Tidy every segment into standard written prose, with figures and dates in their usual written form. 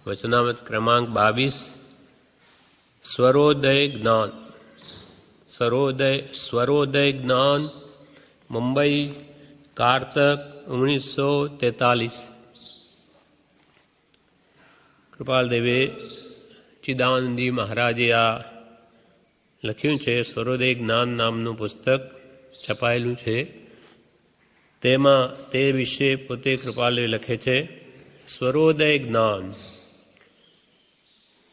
वचनामृत क्रमांक 22 स्वरोदय ज्ञान। स्वरोदय ज्ञान, मुंबई, कार्तक 1943। કૃપાલદેવે ચિદાનંદજી મહારાજે આ લખ્યું છે. સ્વરોદય જ્ઞાન નામનું પુસ્તક છપાયેલું છે. તેમાં તે વિશે પોતે કૃપાલદેવ લખે છે, સ્વરોદય જ્ઞાન.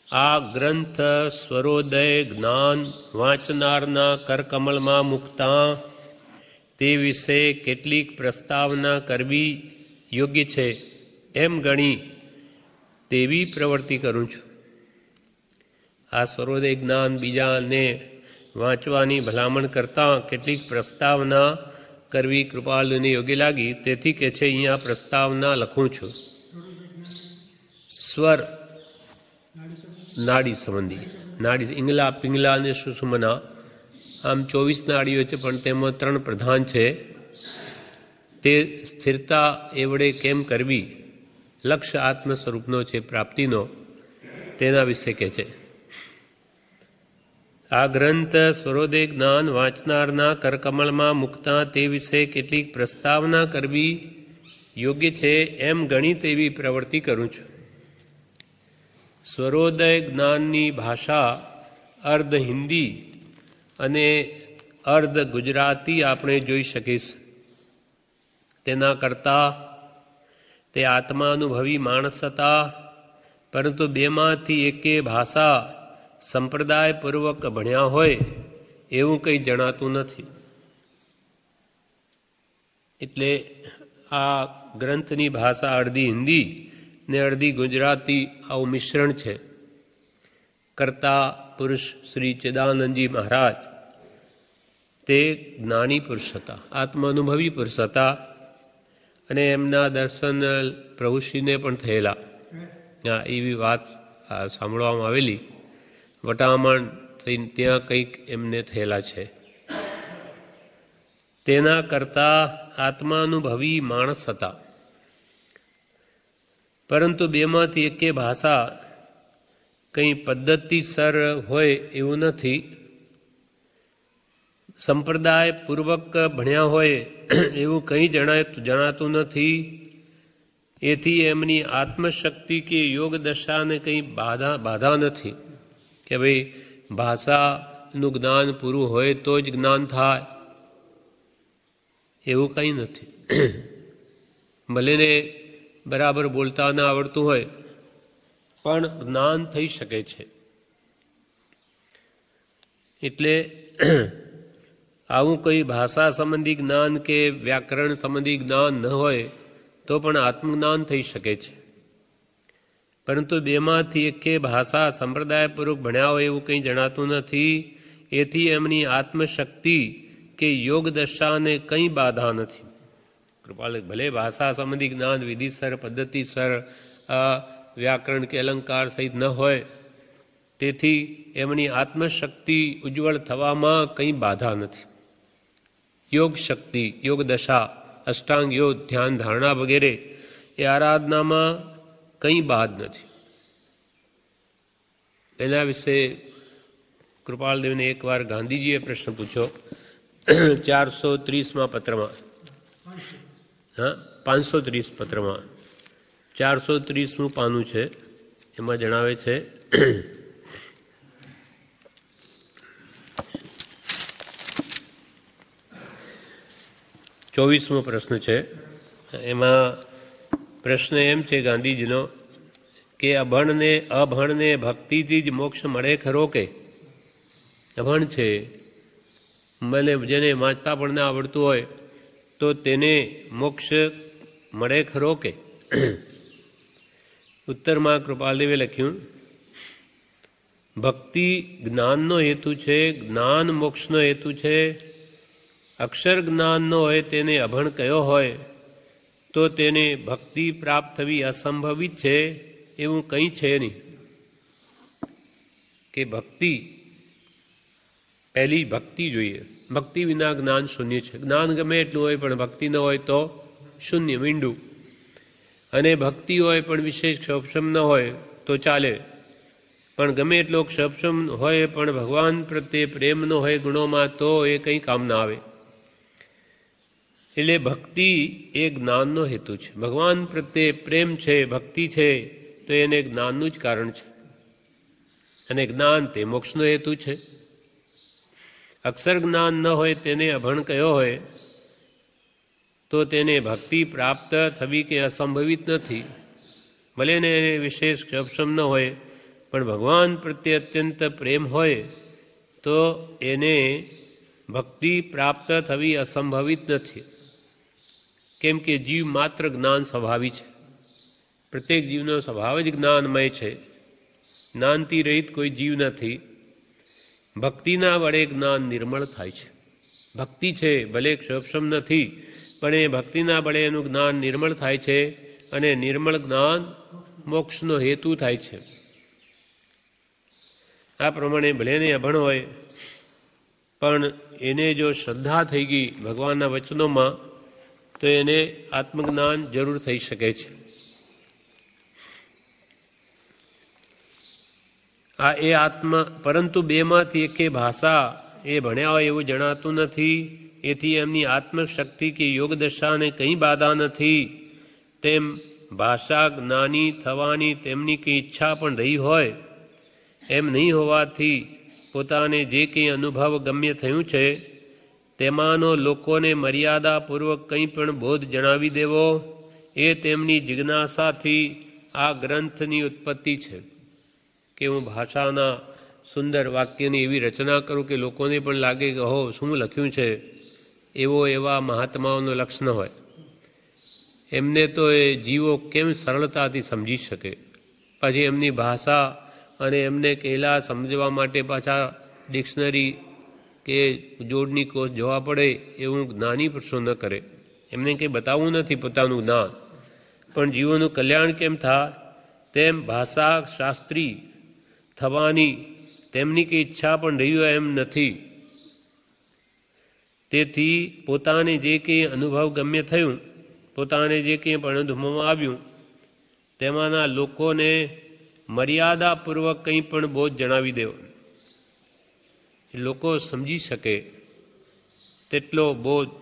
આ ગ્રંથ સ્વરોદય જ્ઞાન વાંચનારના કરકમળમાં મૂકતા તે વિશે કેટલીક પ્રસ્તાવના કરવી યોગ્ય છે એમ ગણી તેવી પ્રવૃત્તિ કરું છું. આ સ્વરોદય જ્ઞાન બીજાને વાંચવાની ભલામણ કરતાં કેટલીક પ્રસ્તાવના કરવી કૃપાલુને યોગ્ય લાગી, તેથી કે છે અહીંયા પ્રસ્તાવના લખું છું. સ્વર નાડી સંબંધી, નાડી ઈંગલા, પિંગલા અને સુષુમના, આમ 24 નાડીઓ છે, પણ તેમાં 3 પ્રધાન છે. તે સ્થિરતા એવડે કેમ કરવી, લક્ષ્ય આત્મ સ્વરૂપનો છે, પ્રાપ્તિનો, તેના વિશે કહે છે. આ ગ્રંથ સ્વરોદય જ્ઞાન વાંચનારના કરકમળમાં મૂકતા તે વિશે કેટલીક પ્રસ્તાવના કરવી યોગ્ય છે એમ ગણી તેવી પ્રવૃત્તિ કરું છું. સ્વરોદય જ્ઞાનની ભાષા અર્ધ હિન્દી અને અર્ધ ગુજરાતી આપણે જોઈ શકીશું. તેના કરતાં તે આત્માનુભવી માણસ હતા, પરંતુ બેમાંથી એકે ભાષા સંપ્રદાયપૂર્વક ભણ્યા હોય એવું કંઈ જણાતું નથી. એટલે આ ગ્રંથની ભાષા અડધી હિન્દી ને અડધી ગુજરાતી આવું મિશ્રણ છે. કરતા પુરુષ શ્રી ચિદાનંદજી મહારાજ તે જ્ઞાની પુરુષ હતા, આત્માનુભવી પુરુષ હતા, અને એમના દર્શન પ્રભુશ્રીને પણ થયેલા. એવી વાત સાંભળવામાં આવેલી. વટામણ થઈને ત્યાં કંઈક એમને થયેલા છે. તેના કરતાં આત્માનુભવી માણસ હતા, પરંતુ બેમાંથી એકે ભાષા કંઈ પદ્ધતિસર હોય એવું નથી. સંપ્રદાયપૂર્વક ભણ્યા હોય એવું કંઈ જણાતું નથી. એથી એમની આત્મશક્તિ કે યોગ દશાને કંઈ બાધા નથી કે ભાઈ ભાષાનું જ્ઞાન પૂરું હોય તો જ જ્ઞાન થાય, એવું કંઈ નથી. ભલેને બરાબર બોલતા ના આવડતું હોય પણ જ્ઞાન થઈ શકે છે. એટલે આવું કોઈ ભાષા સંબંધી જ્ઞાન કે વ્યાકરણ સંબંધી જ્ઞાન ન હોય તો પણ આત્મજ્ઞાન થઈ શકે છે. પરંતુ બેમાંથી એકે ભાષા સંપ્રદાયપૂર્વક ભણ્યા હોય એવું કંઈ જણાતું નથી. એથી એમની આત્મશક્તિ કે યોગ દશાને કંઈ બાધા નથી. કૃપાલ ભલે ભાષા સંબંધી જ્ઞાન વિધિસર પદ્ધતિસર વ્યાકરણ કે અલંકાર સહિત ન હોય, તેથી એમની આત્મશક્તિ ઉજ્જવળ થવામાં કંઈ બાધા નથી. યોગ શક્તિ, યોગ દશા, અષ્ટાંગ યોગ, ધ્યાન ધારણા વગેરે એ આરાધનામાં કંઈ બાદ નથી. એના વિશે કૃપાલદેવને એકવાર ગાંધીજીએ પ્રશ્ન પૂછ્યો 430માં પત્રમાં, 530 પત્રમાં 430નું પાનું છે. એમાં જણાવે છે, ચોવીસમો પ્રશ્ન છે. એમાં પ્રશ્ન એમ છે ગાંધીજીનો કે અભણને ભક્તિથી જ મોક્ષ મળે ખરો કે? અભણ છે, મને જેને વાંચતા પણ ના આવડતું હોય તો તેને મોક્ષ મળે ખરો કે? ઉત્તરમાં કૃપાલદેવે લખ્યું, ભક્તિ જ્ઞાનનો હેતુ છે, જ્ઞાન મોક્ષનો હેતુ છે. અક્ષર જ્ઞાનનો હોય તેને અભણ કયો હોય તો તેને ભક્તિ પ્રાપ્ત થવી અસંભવિત છે એવું કંઈ છે નહીં. કે ભક્તિ, પહેલી ભક્તિ જોઈએ. ભક્તિ વિના જ્ઞાન શૂન્ય છે. જ્ઞાન ગમે એટલું હોય પણ ભક્તિ ન હોય તો શૂન્ય, મીંડું. અને ભક્તિ હોય પણ વિશેષ ક્ષોભમ ન હોય તો ચાલે, પણ ગમે એટલો સક્ષમ હોય પણ ભગવાન પ્રત્યે પ્રેમ ન હોય ગુણોમાં તો એ કંઈ કામ ના આવે. એટલે ભક્તિ એ જ્ઞાનનો હેતુ છે. ભગવાન પ્રત્યે પ્રેમ છે, ભક્તિ છે, તો એને જ્ઞાનનું જ કારણ છે, અને જ્ઞાન તે મોક્ષનો હેતુ છે. અક્ષર જ્ઞાન ન હોય તેને અભણ કયો હોય તો તેને ભક્તિ પ્રાપ્ત થવી કે અસંભવિત નથી. ભલે ને એને વિશેષ સક્ષમ ન હોય પણ ભગવાન પ્રત્યે અત્યંત પ્રેમ હોય તો એને ભક્તિ પ્રાપ્ત થવી અસંભવિત નથી. કેમ કે જીવ માત્ર જ્ઞાન સ્વભાવી છે. પ્રત્યેક જીવનો સ્વભાવ જ જ્ઞાનમય છે. જ્ઞાનથી રહિત કોઈ જીવ નથી. ભક્તિના વડે જ્ઞાન નિર્મળ થાય છે. ભક્તિ છે ભલે સક્ષમ નથી પણ એ ભક્તિના વડે એનું જ્ઞાન નિર્મળ થાય છે, અને નિર્મળ જ્ઞાન મોક્ષનો હેતુ થાય છે. આ પ્રમાણે ભલેને અભણ હોય પણ એને જો શ્રદ્ધા થઈ ગઈ ભગવાનના વચનોમાં તો એને આત્મજ્ઞાન જરૂર થઈ શકે છે. આ એ પરંતુ બેમાંથી એકે ભાષા એ ભણ્યા હોય એવું જણાતું નથી. એથી એમની આત્મશક્તિ કે યોગ દશાને કંઈ બાધા નથી. તેમ ભાષા જ્ઞાની થવાની તેમની કંઈ ઈચ્છા પણ રહી હોય એમ નહીં હોવાથી પોતાને જે કંઈ અનુભવ ગમ્ય થયું છે તેમાંનો લોકોને મર્યાદાપૂર્વક કંઈ પણ બોધ જણાવી દેવો એ તેમની જિજ્ઞાસાથી આ ગ્રંથની ઉત્પત્તિ છે. કે હું ભાષાના સુંદર વાક્યની એવી રચના કરું કે લોકોને પણ લાગે કે હો શું લખ્યું છે, એવા મહાત્માઓનો લક્ષ ન હોય. એમને તો એ જીવો કેમ સરળતાથી સમજી શકે. પછી એમની ભાષા અને એમને કહેલા સમજવા માટે પાછા ડિક્શનરી કે જોડની કોષ જોવા પડે એવું જ્ઞાની પુરુષો ન કરે. એમને કંઈ બતાવવું નથી પોતાનું જ્ઞાન, પણ જીવોનું કલ્યાણ કેમ થાય તેમ ભાષા શાસ્ત્રી થવાની તેમની કંઈ ઈચ્છા પણ રહી હોય એમ નથી. તેથી પોતાને જે કંઈ અનુભવ ગમ્ય થયું, પોતાને જે કંઈ પણ અનુભવમાં આવ્યું તેમાંના લોકોને મર્યાદાપૂર્વક કંઈ પણ બોધ જણાવી દેવો. લોકો સમજી શકે તેટલો બોધ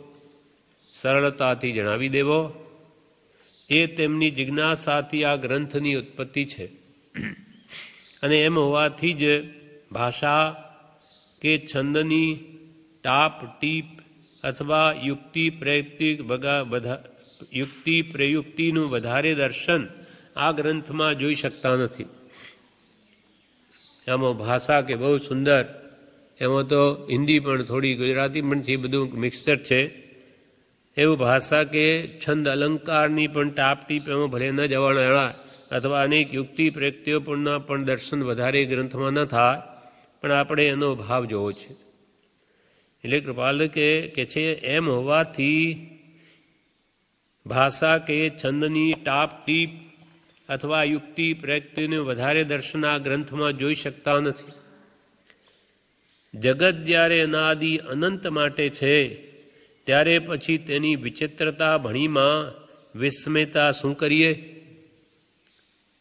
સરળતાથી જણાવી દેવો એ તેમની જિજ્ઞાસાથી આ ગ્રંથની ઉત્પત્તિ છે. અને એમ હોવાથી જ ભાષા કે છંદની ટાપ ટીપ અથવા યુક્તિ પ્રયુક્તિનું વધારે દર્શન આ ગ્રંથમાં જોઈ શકતા નથી. આમાં ભાષા કે બહુ સુંદર, એમાં તો હિન્દી પણ થોડી ગુજરાતી પણ છે, બધું મિક્સર છે. એવું ભાષા કે છંદ અલંકારની પણ ટાપ ટીપ એમાં ભલે ન જવાના અથવા અનેક યુક્તિ પ્રયુક્તિઓ પણ દર્શન વધારે ગ્રંથમાં ન થાય, પણ આપણે એનો ભાવ જોવો છે. એટલે કૃપાલ કે છે એમ હોવાથી ભાષા કે છંદની ટાપ ટીપ અથવા યુક્તિ પ્રયુક્તિનું વધારે દર્શન આ ગ્રંથમાં જોઈ શકતા નથી. જગત જ્યારે અનાદિ અનંત માટે છે ત્યારે પછી તેની વિચિત્રતા ભણીમાં વિસ્મયતા શું કરીએ?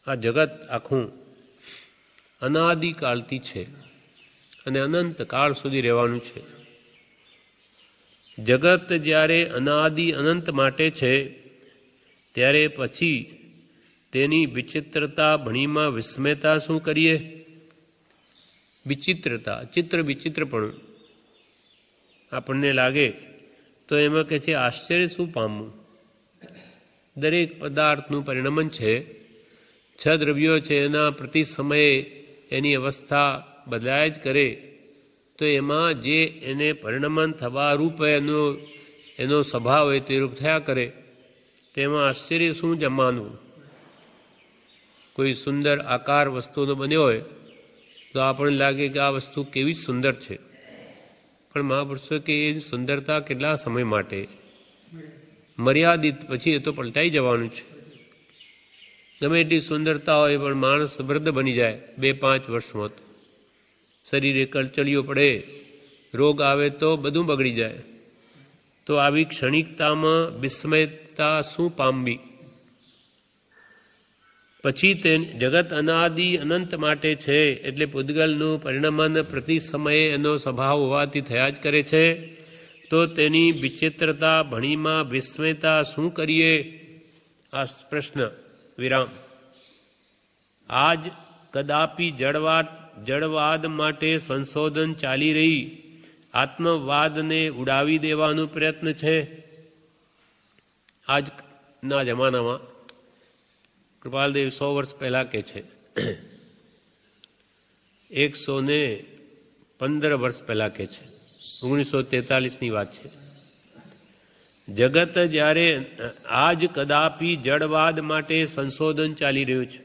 આ જગત આખું અનાદિકાળથી છે અને અનંત કાળ સુધી રહેવાનું છે. જગત જ્યારે અનાદિ અનંત માટે છે ત્યારે પછી તેની વિચિત્રતા ભણીમાં વિસ્મયતા શું કરીએ? વિચિત્રતા, વિચિત્રપણું આપણને લાગે તો એમાં કહે છે આશ્ચર્ય શું પામવું? દરેક પદાર્થનું પરિણમન છે. 6 દ્રવ્યો છે, એના પ્રતિ સમયે એની અવસ્થા બદલાય જ કરે, તો એમાં જે એને પરિણમન થવા રૂપ એનો સ્વભાવ હોય તે રૂપ થયા કરે. તેમાં આશ્ચર્ય શું જમાનું? કોઈ સુંદર આકાર વસ્તુનો બન્યો હોય તો આપણને લાગે કે આ વસ્તુ કેવી સુંદર છે, પણ મહાપુરુષો કે એ સુંદરતા કેટલા સમય માટે? મર્યાદિત, પછી એ તો પલટાઈ જવાનું છે. ગમે એટલી સુંદરતા હોય પણ માણસ વૃદ્ધ બની જાય 2-5 વર્ષમાં, તો શરીરે કળચલીઓ પડે, રોગ આવે તો બધું બગડી જાય. તો આવી ક્ષણિકતામાં વિસ્મયતા શું પામવી? પછી તે જગત અનાદિ અનંત માટે છે, એટલે પૂદગલનું પરિણમન પ્રતિ સમયે એનો સ્વભાવ હોવાથી થયા જ કરે છે. તો તેની વિચિત્રતા ભણીમાં વિસ્મયતા શું કરીએ? આ પ્રશ્ન વિરામ. આજ કદાપી જડવાદ માટે સંશોધન ચાલી રહી આત્મવાદને ઉડાવી દેવાનો પ્રયત્ન છે. આજના જમાનામાં કૃપાલદેવ 100 વર્ષ પહેલાં કહે છે, 115 વર્ષ પહેલાં કહે છે, 1943ની વાત છે. જગત જ્યારે આજ કદાપી જડવાદ માટે સંશોધન ચાલી રહ્યું છે.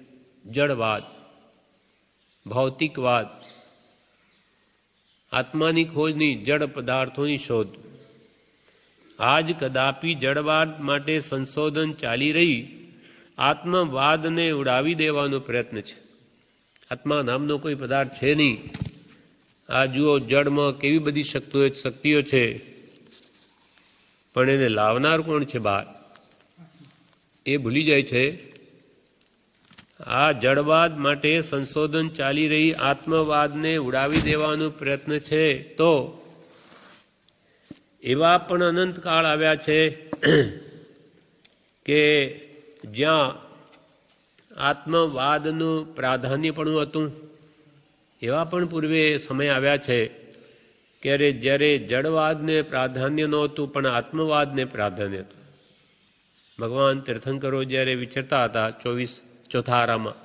જડવાદ, ભૌતિકવાદ, આત્માની ખોજ નહીં, જડ પદાર્થોની શોધ. આજ કદાપી જડવાદ માટે સંશોધન ચાલી રહી આત્મવાદને ઉડાવી દેવાનો પ્રયત્ન છે. આત્મા નામનો કોઈ પદાર્થ છે નહીં. આ જુઓ, જડમાં કેવી બધી શક્તિઓ છે, પણ એને લાવનાર કોણ છે બહાર એ ભૂલી જાય છે. આ જડવાદ માટે સંશોધન ચાલી રહી આત્મવાદને ઉડાવી દેવાનો પ્રયત્ન છે. તો એવા પણ અનંતકાળ આવ્યા છે કે જ્યાં આત્મવાદનું પ્રાધાન્યપણું હતું. એવા પણ પૂર્વે સમય આવ્યા છે ક્યારે જ્યારે જડવાદને પ્રાધાન્ય નહોતું પણ આત્મવાદને પ્રાધાન્ય હતું. ભગવાન તીર્થંકરો જ્યારે વિચરતા હતા 24 આરામાં,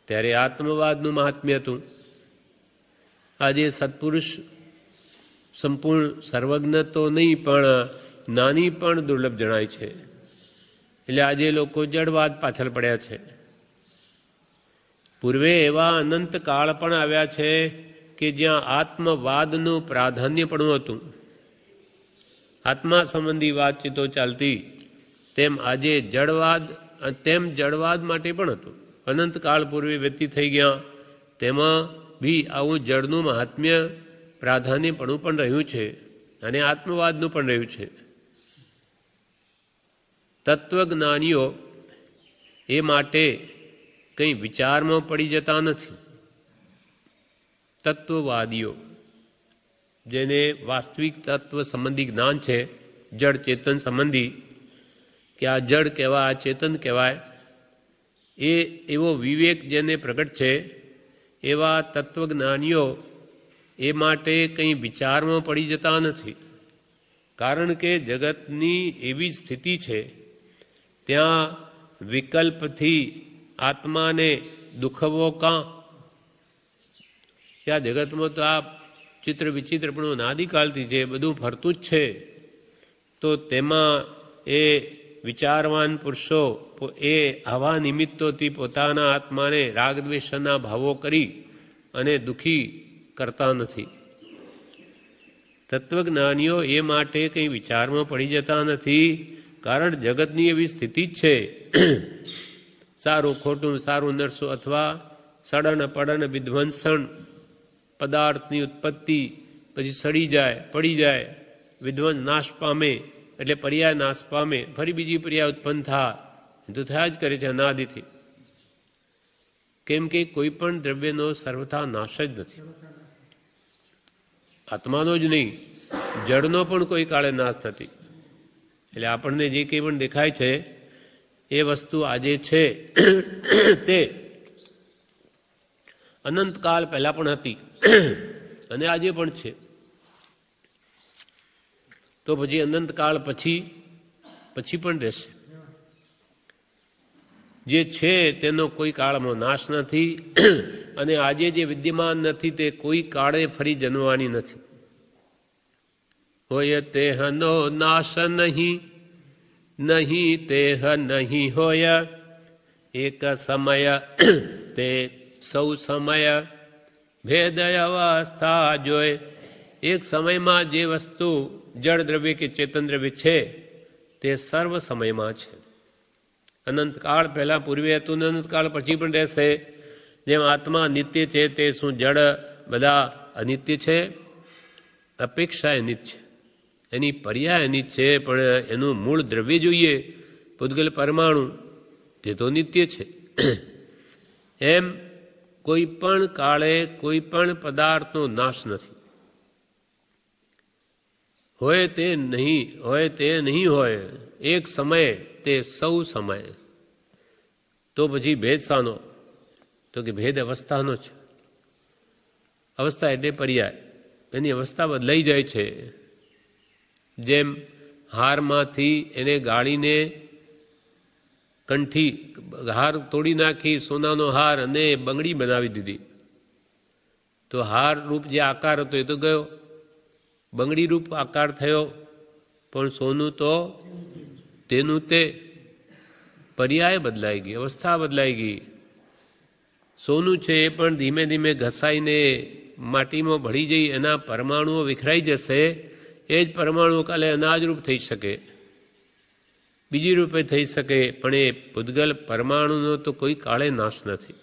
ત્યારે આત્મવાદનું મહાત્મ્ય હતું. આજે સત્પુરુષ સંપૂર્ણ સર્વજ્ઞ તો નહીં પણ નાની પણ દુર્લભ જણાય છે. એટલે આજે લોકો જડવાદ પાછળ પડ્યા છે. પૂર્વે એવા અનંત કાળ પણ આવ્યા છે કે જ્યાં આત્મવાદનું પ્રાધાન્યપણું હતું. આત્મા સંબંધી વાતચીતો ચાલતી, તેમ આજે જડવાદ માટે પણ હતું. અનંતકાળ પૂર્વે વ્યતીત થઈ ગયા, તેમાં બી આવું જળનું મહાત્મ્ય પ્રાધાન્યપણું પણ રહ્યું છે અને આત્મવાદનું પણ રહ્યું છે. તત્વજ્ઞાનીઓ એ માટે કંઈ વિચારમાં પડી જતા નથી. તત્વવાદીઓ, જેને વાસ્તવિક તત્વ સંબંધી જ્ઞાન છે, જડ ચેતન સંબંધી, કે આ જડ કહેવાય, આ ચેતન કહેવાય, એ એવો વિવેક જેને પ્રગટ છે, એવા તત્વજ્ઞાનીઓ એ માટે કંઈ વિચારમાં પડી જતા નથી. કારણ કે જગતની એવી સ્થિતિ છે, ત્યાં વિકલ્પથી આત્માને દુખવો કાં? ત્યાં જગતમાં તો આ ચિત્ર વિચિત્રપણું નાદિકાળથી છે, બધું ફરતું જ છે. તો તેમાં એ વિચારવાન પુરુષો એ આવા નિમિત્તોથી પોતાના આત્માને રાગદ્વેષના ભાવો કરી અને દુઃખી કરતા નથી. તત્વજ્ઞાનીઓ એ માટે કંઈ વિચારમાં પડી જતા નથી, કારણ જગતની એવી સ્થિતિ જ છે. સારું ખોટું, સારું નરસું અથવા સડન પડન વિધ્વંસન, પદાર્થની ઉત્પત્તિ પછી સડી જાય, પડી જાય, વિધ્વંસ નાશ પામે, એટલે પર્યાય નાશ પામે, ફરી બીજી પર્યાય ઉત્પન્ન થાય, તો થયા જ કરે છે અનાદિથી. કેમ કે કોઈ પણ દ્રવ્યનો સર્વથા નાશ જ નથી. આત્માનો જ નહીં, જળનો પણ કોઈ કાળે નાશ નથી. એટલે આપણને જે કંઈ પણ દેખાય છે એ વસ્તુ આજે છે તે અનંતકાળ પહેલા પણ હતી અને આજે પણ છે. તો પછી અનંતકાળ પછી પણ રહેશે. જે છે તેનો કોઈ કાળમાં નાશ નથી અને આજે જે વિદ્યમાન નથી તે કોઈ કાળે ફરી જન્મવાની નથી. હોય તેહનો નાશ નહીં, નહીં તેહ નહીં હોય, એક સમય તે સૌ સમય, ભેદ અવસ્થા જોય. એક સમયમાં જે વસ્તુ જળ દ્રવ્ય કે ચેતન દ્રવ્ય છે તે સર્વ સમયમાં છે. અનંતકાળ પહેલાં પૂર્વે હતું, અનંતકાળ પછી પણ રહેશે. જેમ આત્મા નિત્ય છે, તે શું જળ બધા અનિત્ય છે? અપેક્ષા એ નિત્ય છે, એની પર્યાય અનિત્ય છે, પણ એનું મૂળ દ્રવ્ય જોઈએ, પૂદગલ પરમાણુ, તે તો નિત્ય છે. એમ કોઈ પણ કાળે કોઈ પણ પદાર્થનો નાશ નથી. હોય તે નહીં હોય, એક સમયે તે સૌ સમયે. તો પછી ભેદ શાનો? તો કે ભેદ અવસ્થાનો છે. અવસ્થા એટલે પર્યાય, એની અવસ્થા બદલાઈ જાય છે. જેમ હારમાંથી એને ગાળીને કંઠી હાર તોડી નાખી, સોનાનો હાર, અને બંગડી બનાવી દીધી, તો હાર રૂપ જે આકાર હતો એ તો ગયો, બંગડી રૂપ આકાર થયો, પણ સોનું તો તેનું તે. પર્યાય બદલાઈ ગઈ, અવસ્થા બદલાઈ ગઈ. સોનું છે એ પણ ધીમે ધીમે ઘસાઈને માટીમાં ભળી જઈ એના પરમાણુઓ વિખરાઈ જશે. એ જ પરમાણુ કાલે અનાજરૂપ થઈ શકે, બીજી રૂપે થઈ શકે, પણ એ પૂતગલ પરમાણુનો તો કોઈ કાળે નાશ નથી.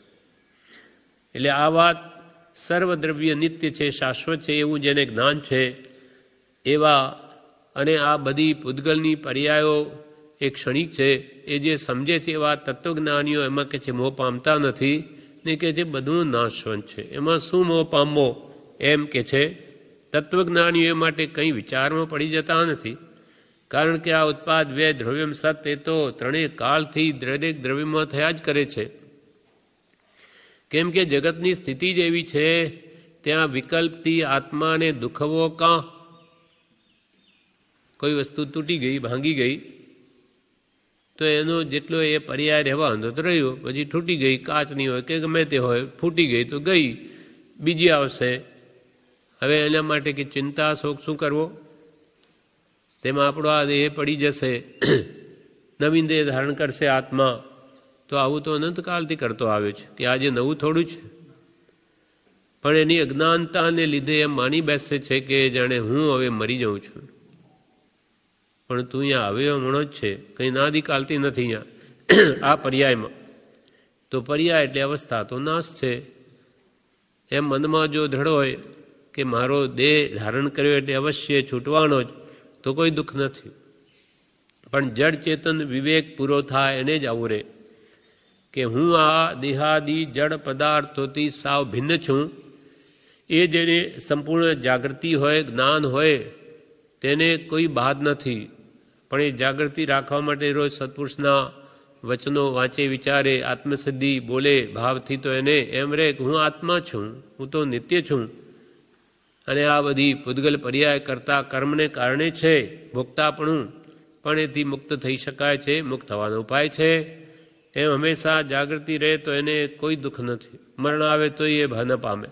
એટલે આ વાત સર્વદ્રવ્ય નિત્ય છે, શાશ્વત છે, એવું જેને જ્ઞાન છે એવા, અને આ બધી પૂતગલની પર્યાયો એ ક્ષણિક છે, એ જે સમજે છે એવા તત્વજ્ઞાનીઓ એમાં કે છે મોહ પામતા નથી, ને કે છે બધું નાશવંત છે, એમાં શું મોહ પામવો એમ કે છે. તત્વજ્ઞાનીઓ માટે કંઈ વિચારમાં પડી જતા નથી, કારણ કે આ ઉત્પાદ વ્યય દ્રવ્યમ સત એ તો ત્રણેય કાળથી દરેક દ્રવ્યમાં થયા જ કરે છે. કેમ કે જગતની સ્થિતિ જ એવી છે, ત્યાં વિકલ્પથી આત્માને દુખવો કાં? કોઈ વસ્તુ તૂટી ગઈ, ભાંગી ગઈ, તો એનો જેટલો એ પર્યાય રહેવા અંધો તો રહ્યો, પછી તૂટી ગઈ, કાચની હોય કે ગમે તે હોય, ફૂટી ગઈ તો ગઈ, બીજી આવશે. હવે એના માટે કે ચિંતા શોક શું કરવો? તેમાં આપણો આ દેહ પડી જશે, નવીન દેહ ધારણ કરશે આત્મા. તો આવું તો અનંતકાળથી કરતો આવ્યો છે કે આજે નવું થોડું છે, પણ એની અજ્ઞાનતાને લીધે એમ માની બેસે છે કે જાણે હું હવે મરી જાઉં છું. પણ તું અહીંયા આવ્યો હમણો જ છે, કંઈ નાદિકાલથી નથી અહીંયા આ પર્યાયમાં. તો પર્યાય એટલે અવસ્થા તો નાશ છે. એમ મનમાં જો દ્રઢ હોય કે મારો દેહ ધારણ કર્યો એટલે અવશ્ય છૂટવાનો જ, તો કોઈ દુઃખ નથી. પણ જડ ચેતન વિવેક પૂરો થાય એને જ આવું રહે કે હું આ દેહાદી જડ પદાર્થોથી સાવ ભિન્ન છું. એ જેને સંપૂર્ણ જાગૃતિ હોય, જ્ઞાન હોય, તેને કોઈ બાદ નથી. પણ એ જાગૃતિ રાખવા માટે રોજ સત્પુરુષના વચનો વાંચે, વિચારે, આત્મસિદ્ધિ બોલે ભાવથી, તો એને એમ રહે કે હું આત્મા છું, હું તો નિત્ય છું. અને આ બધી પૂતગલ પર્યાય કરતા કર્મને કારણે છે ભોગતાપણું, પણ એથી મુક્ત થઈ શકાય છે, મુક્ત થવાનો ઉપાય છે. એમ હંમેશા જાગૃતિ રહે તો એને કોઈ દુઃખ નથી. મરણ આવે તો એ ભ ન પામે,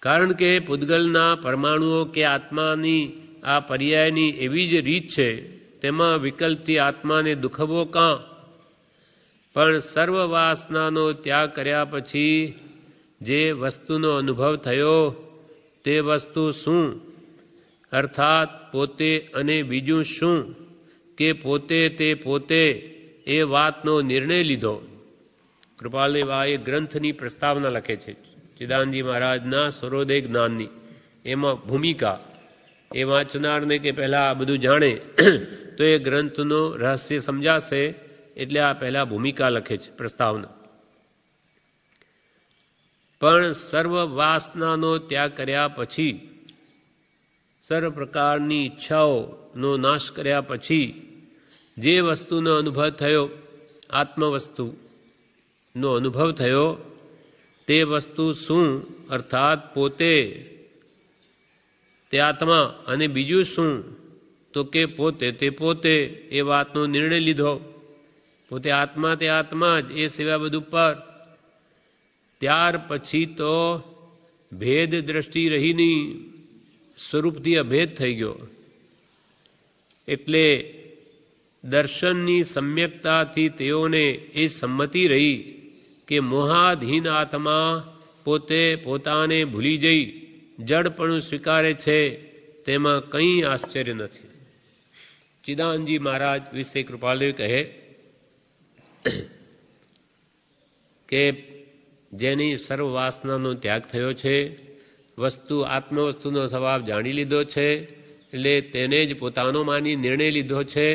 કારણ કે પૂતગલના પરમાણુઓ કે આત્માની આ પર્યાયની એવી જ રીત છે, તેમાં વિકલ્પથી આત્માને દુખવો કાં? પણ સર્વ વાસનાનો ત્યાગ કર્યા પછી જે વસ્તુનો અનુભવ થયો તે વસ્તુ શું? અર્થાત પોતે અને બીજું શું? કે પોતે તે પોતે, એ વાતનો નિર્ણય લીધો. કૃપાલદેવાએ ગ્રંથની પ્રસ્તાવના લખે છે ચિદાનંદજી મહારાજના સૂર્યોદય જ્ઞાનની. એમાં ભૂમિકા એ વાંચનારને કે પહેલાં આ બધું જાણે તો એ ગ્રંથનું રહસ્ય સમજાશે, એટલે આ પહેલાં ભૂમિકા લખે છે, પ્રસ્તાવના. પણ સર્વ વાસનાનો ત્યાગ કર્યા પછી, સર્વ પ્રકારની ઈચ્છાઓનો નાશ કર્યા પછી જે વસ્તુનો અનુભવ થયો, આત્મવસ્તુનો અનુભવ થયો, તે વસ્તુ શું? અર્થાત પોતે તે આત્મા, અને બીજું શું? તો કે પોતે તે પોતે, એ વાતનો નિર્ણય લીધો. પોતે આત્મા તે આત્મા જ, એ સિવાય બધું પર. ત્યાર પછી તો ભેદ દ્રષ્ટિ રહી નહીં, સ્વરૂપથી અભેદ થઈ ગયો. એટલે દર્શનની સમ્યકતાથી તેઓને એ સંમતિ રહી કે મોહાધીન આત્મા પોતે પોતાને ભૂલી જઈ જડપણું સ્વીકારે છે, તેમાં કંઈ આશ્ચર્ય નથી. ચિદાનંદજી મહારાજ વિશે કૃપાલદેવ કહે કે જેની સર્વ વાસનાનો ત્યાગ થયો છે, વસ્તુ આત્મવસ્તુનો સ્વભાવ જાણી લીધો છે, એટલે તેને જ પોતાનો માની નિર્ણય લીધો છે,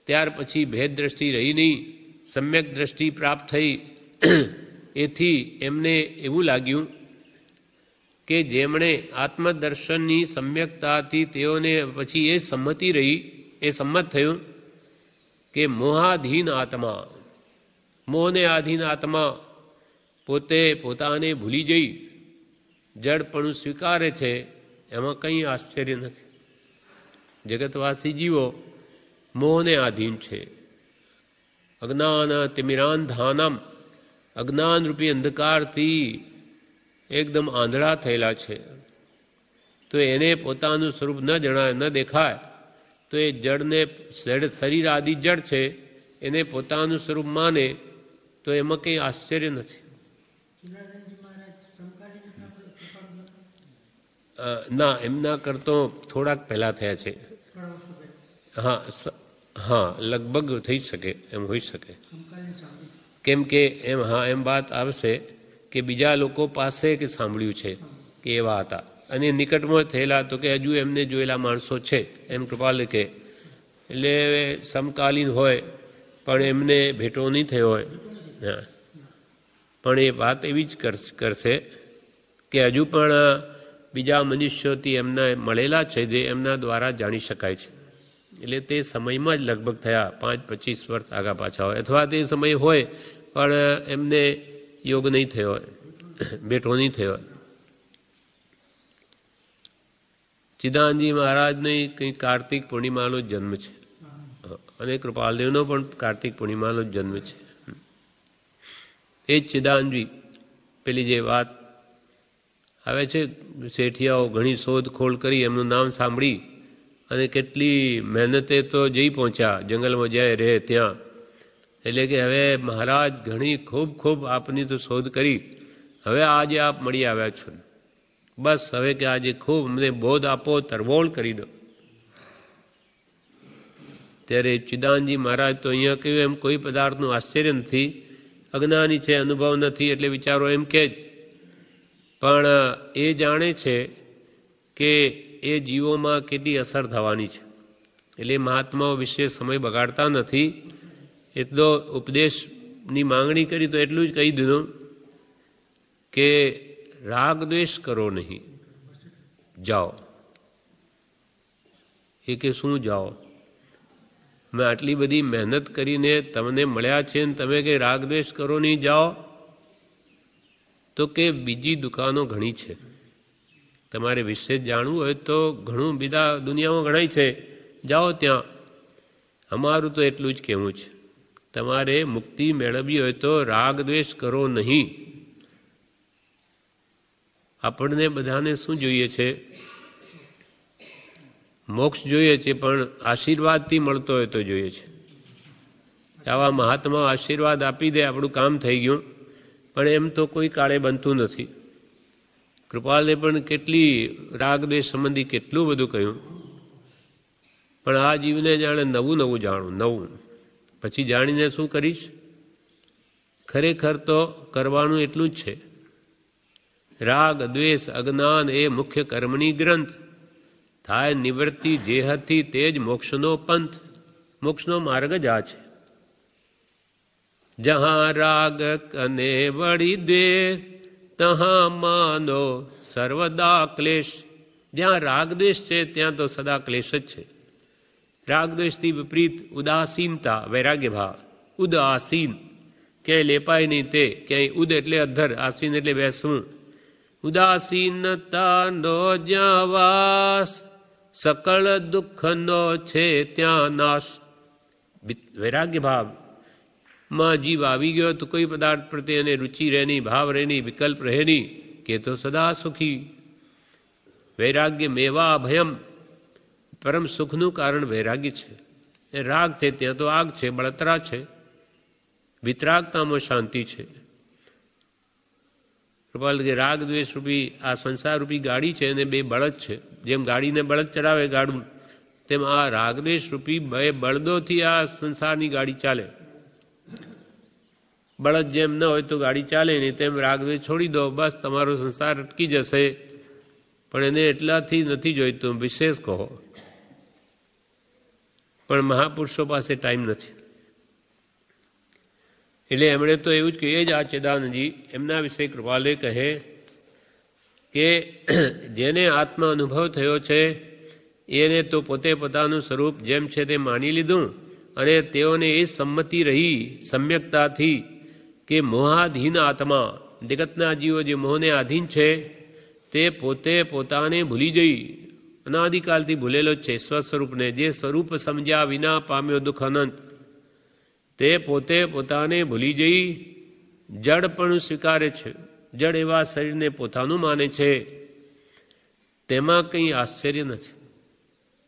ત્યાર પછી ભેદ દ્રષ્ટિ રહી નહીં. સમ્યક દ્રષ્ટિ પ્રાપ્ત થઈ એથી એમને એવું લાગ્યું કે જેમણે આત્મદર્શનની સમ્યકતા હતી તેઓને પછી એ સંમતિ રહી, એ સંમત થયું કે મોહાધીન આત્મા, મોહને આધીન આત્મા પોતે પોતાને ભૂલી જઈ જડપણું સ્વીકારે છે, એમાં કંઈ આશ્ચર્ય નથી. જગતવાસી જીવો મોહને આધીન છે. અજ્ઞાન તિમિરાંધાનમ, અજ્ઞાનરૂપી અંધકારથી એકદમ આંધળા થયેલા છે. તો એને પોતાનું સ્વરૂપ ન જણાય, ન દેખાય, તો એ જડને, શરીર આદિ જડ છે, એને પોતાનું સ્વરૂપ માને તો એમાં કંઈ આશ્ચર્ય નથી. ના, એમના કરતો થોડાક પહેલા થયા છે. હા હા, લગભગ થઈ શકે, એમ હોઈ શકે. કેમ કે એમ, હા, એમ વાત આવશે કે બીજા લોકો પાસે કે સાંભળ્યું છે કે એવા હતા, અને નિકટમાં થયેલા તો કે હજુ એમને જોયેલા માણસો છે, એમ કૃપાલ કે. એટલે સમકાલીન હોય પણ એમને ભેટો નહીં થયો હોય. હા, પણ એ વાત એવી જ કરશે કે હજુ પણ બીજા મનુષ્યોથી એમના મળેલા છે, જે એમના દ્વારા જાણી શકાય છે. એટલે તે સમયમાં જ લગભગ થયા, 5-25 વર્ષ આગા પાછા હોય, અથવા તે સમય હોય પણ એમને યોગ નહીં થયો હોય, બેઠો નહીં થયો હોય. ચિદાનંદજી મહારાજને કંઈ કાર્તિક પૂર્ણિમાનો જન્મ છે, અને કૃપાલદેવનો પણ કાર્તિક પૂર્ણિમાનો જન્મ છે. એ જ ચિદાનંદજી પેલી જે વાત આવે છે, શેઠિયાઓ ઘણી શોધખોળ કરી, એમનું નામ સાંભળી અને કેટલી મહેનતે તો જઈ પહોંચ્યા, જંગલમાં જાય રહે ત્યાં. એટલે કે હવે મહારાજ ઘણી ખૂબ આપની તો શોધ કરી, હવે આજે આપ મળી આવ્યા છો, બસ હવે કે આજે ખૂબ અમને બોધ આપો, તરવોળ કરી દો. ત્યારે ચિદાનંદજી મહારાજ તો અહીંયા કહ્યું એમ કોઈ પદાર્થનું આશ્ચર્ય નથી, અજ્ઞાની છે, અનુભવ નથી, એટલે વિચારો એમ કે જ. પણ એ જાણે છે કે એ જીવોમાં કેટલી અસર થવાની છે, એટલે મહાત્માઓ વિશે સમય બગાડતા નથી. એટલો ઉપદેશની માંગણી કરી તો એટલું જ કહી દીધું કે રાગ દ્વેષ કરો નહીં, જાઓ. એ કે શું જાઓ? મેં આટલી બધી મહેનત કરીને તમને મળ્યા છે ને તમે કે રાગ દ્વેષ કરો નહીં, જાઓ. તો કે બીજી દુકાનો ઘણી છે, તમારે વિશેષ જાણવું હોય તો ઘણું બીજા દુનિયામાં ઘણાય છે, જાઓ ત્યાં. અમારું તો એટલું જ કહેવું છે, તમારે મુક્તિ મેળવવી હોય તો રાગ દ્વેષ કરો નહીં. આપણને બધાને શું જોઈએ છે? મોક્ષ જોઈએ છે, પણ આશીર્વાદથી મળતો હોય તો જોઈએ છે. આવા મહાત્મા આશીર્વાદ આપી દે, આપણું કામ થઈ ગયું. પણ એમ તો કોઈ કાળે બનતું નથી. કૃપાલે પણ કેટલી રાગ દ્વેષ સંબંધી કેટલું બધું કહ્યું, પણ આ જીવને જાણે નવું જાણું, નવું. પછી જાણીને શું કરીશ? ખરેખર તો કરવાનું એટલું જ છે. રાગ દ્વેષ અજ્ઞાન એ મુખ્ય કર્મની ગ્રંથ, થાય નિવૃત્તિ જેહથી તે જ મોક્ષનો પંથ. મોક્ષનો માર્ગ જ આ છે. જહાં રાગ કને વળી દ્વેષ, તહાં માનો સર્વદા ક્લેશ. જ્યાં રાગ દ્વેષ છે ત્યાં તો સદા ક્લેશ જ છે. રાગ દ્વેષથી વિપરીત ઉદાસીનતા, વૈરાગ્ય ભાવ. ઉદાસીન, ક્યાંય લેપાય નહીં તે, ક્યાંય ઉદ એટલે અધર, આસીન એટલે બેસવું. ઉદાસીનતાનો જ્યાં વાસ, સકળ દુઃખનો છે ત્યાં નાશ. વૈરાગ્ય ભાવ માં જીવ આવી ગયો તો કોઈ પદાર્થ પ્રત્યે એને રુચિ રહે નહીં, ભાવ રહે નહીં, વિકલ્પ રહે નહીં, કે તો સદા સુખી. વૈરાગ્ય મેવા ભયમ, પરમ સુખનું કારણ વૈરાગ્ય છે. એ રાગ છે ત્યાં તો આગ છે, બળતરા છે. વિતરાગતામાં શાંતિ છે. કૃપાલ કે રાગ દ્વેષ રૂપી આ સંસાર રૂપી ગાડી છે, અને બે બળદ છે. જેમ ગાડીને બળદ ચડાવે ગાડું, તેમ આ રાગ દ્વેષ રૂપી બે બળદોથી આ સંસારની ગાડી ચાલે. બળદ જેમ ન હોય તો ગાડી ચાલે નહીં, તેમ રાગ દ્વેષ છોડી દો, બસ તમારો સંસાર અટકી જશે. પણ એને એટલાથી નથી જોઈતું, વિશેષ કહો. પણ મહાપુરુષો પાસે ટાઈમ નથી. એટલે એમણે તો એવું જ કહ્યું, એ જ આ ચિદાનંદજી એમના વિશે કૃપાલે કહે કે જેને આત્મા અનુભવ થયો છે એને તો પોતે પોતાનું સ્વરૂપ જેમ છે તે માની લીધું, અને તેઓને એ સંમતિ રહી સમ્યકતાથી કે મોહાધીન આત્મા, જગતના જીવો જે મોહને આધીન છે તે પોતે પોતાને ભૂલી જઈ, અનાદિકાલથી ભૂલેલો છે સ્વસ્વરૂપને, જે સ્વરૂપ સમજ્યા વિના પામ્યો દુઃખ અનંત, તે પોતે પોતાને ભૂલી જઈ જડ પણ સ્વીકારે છે, જડ એવા શરીરને પોતાનું માને છે. તેમાં કંઈ આશ્ચર્ય નથી.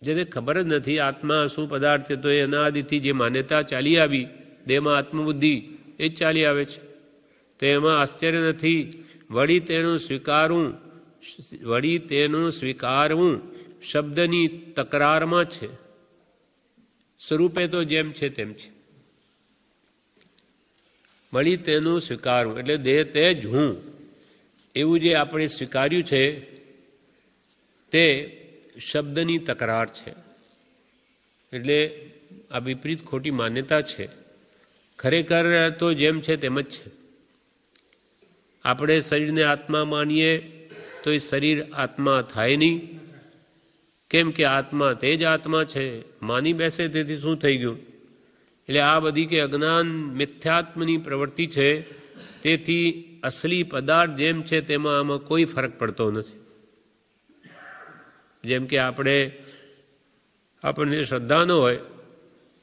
જેને ખબર જ નથી આત્મા શું પદાર્થ છે, તો એ અનાદિથી જે માન્યતા ચાલી આવી દેહમાં આત્મબુદ્ધિ એ જ ચાલી આવે છે, તો એમાં આશ્ચર્ય નથી. વળી તેનું સ્વીકારવું શબ્દની તકરારમાં છે. સ્વરૂપે તો જેમ છે તેમ છે, વળી તેનું સ્વીકારવું એટલે દેહ તે જ હું એવું જે આપણે સ્વીકાર્યું છે તે શબ્દની તકરાર છે. એટલે આ વિપરીત ખોટી માન્યતા છે. ખરેખર તો જેમ છે તેમ જ છે. આપણે શરીરને આત્મા માનીએ તો એ શરીર આત્મા થાય નહીં, કેમ કે આત્મા તે જ આત્મા છે. માની બેસે તેથી શું થઈ ગયું? એટલે આ બધી કે અજ્ઞાન મિથ્યાત્મની પ્રવૃત્તિ છે. તેથી અસલી પદાર્થ જેમ છે તેમાં આમાં કોઈ ફરક પડતો નથી. જેમ કે આપણને શ્રદ્ધા ન હોય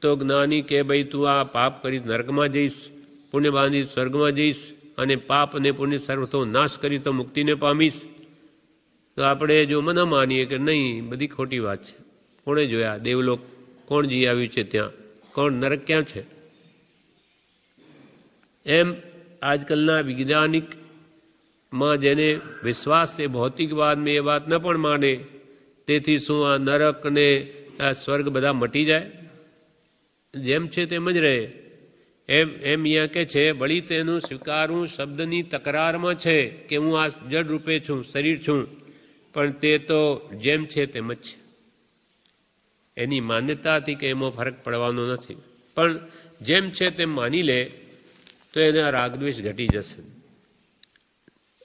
તો જ્ઞાની કે ભાઈ તું આ પાપ કરી નરકમાં જઈશ, પુણ્ય બાંધી સ્વર્ગમાં જઈશ, અને પાપ અને પુણ્ય સર્વતો નાશ કરી તો મુક્તિને પામીશ. તો આપણે જો ન માનીએ કે નહીં બધી ખોટી વાત છે, કોણે જોયા દેવલોક, કોણ જી આવ્યું છે ત્યાં, કોણ નરક ક્યાં છે? એમ આજકાલના વૈજ્ઞાનિકમાં જેને વિશ્વાસ છે ભૌતિકવાદમાં એ વાત ન પણ માને, તેથી શું આ નરક ને આ સ્વર્ગ બધા મટી જાય? જેમ છે તેમ જ રહે. એમ અહીંયા કે છે વળી તેનું સ્વીકારવું શબ્દની તકરારમાં છે કે હું આ જડ રૂપે છું, શરીર છું, પણ તે તો જેમ છે તેમ જ છે. એની માન્યતાથી કે એમાં ફરક પડવાનો નથી. પણ જેમ છે તેમ માની લે તો એને રાગદ્વેષ ઘટી જશે,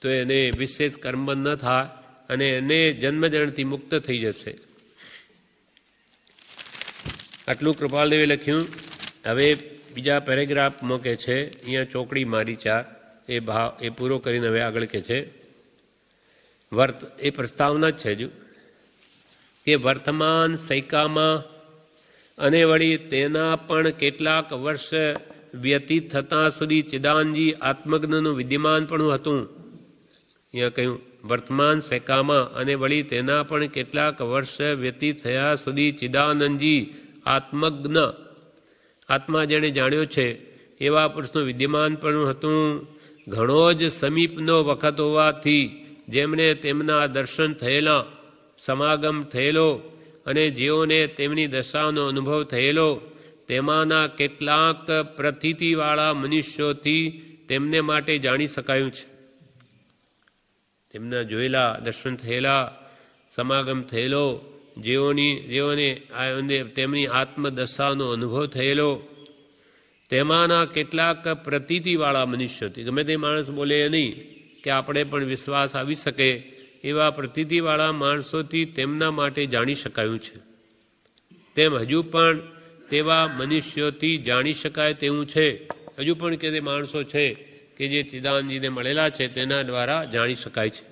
તો એને વિશેષ કર્મબંધ ન થાય અને એને જન્મજણથી મુક્ત થઈ જશે. આટલું કૃપાલદેવે લખ્યું. હવે બીજા પેરેગ્રાફમાં કે છે, અહીંયા ચોકડી મારી 4 એ ભાવ એ પૂરો કરીને હવે આગળ કે છે એ પ્રસ્તાવના જ છે હજુ કે વર્તમાન સૈકામાં અને વળી તેના પણ કેટલાક વર્ષ વ્યતીત થતાં સુધી ચિદાનજી આત્મજ્ઞનું વિદ્યમાન પણ હતું. અહીંયા કહ્યું વર્તમાન સૈકામાં અને વળી તેના પણ કેટલાક વર્ષ વ્યતીત થયા સુધી ચિદાનંદજી આત્મજ્ઞ, આત્મા જેણે જાણ્યો છે એવા પુરુષનું વિદ્યમાન પણ હતું. ઘણો જ સમીપનો વખત હોવાથી જેમને તેમના દર્શન થયેલા, સમાગમ થયેલો અને જેઓને તેમની દશાનો અનુભવ થયેલો, તેમાંના કેટલાક પ્રતીતિવાળા મનુષ્યોથી તેમને માટે જાણી શકાયું છે. તેમના જોયેલા, દર્શન થયેલા, સમાગમ થયેલો, જેઓને તેમની આત્મદશાનો અનુભવ થયેલો, તેમાંના કેટલાક પ્રતીતિવાળા મનુષ્યોથી, ગમે તે માણસ બોલે નહીં કે આપણે પણ વિશ્વાસ આવી શકે એવા પ્રતીતિવાળા માણસોથી તેમના માટે જાણી શકાયું છે. તેમ હજુ પણ તેવા મનુષ્યોથી જાણી શકાય તેવું છે. હજુ પણ કે તે માણસો છે કે જે ચિદાનંદજીને મળેલા છે તેના દ્વારા જાણી શકાય છે.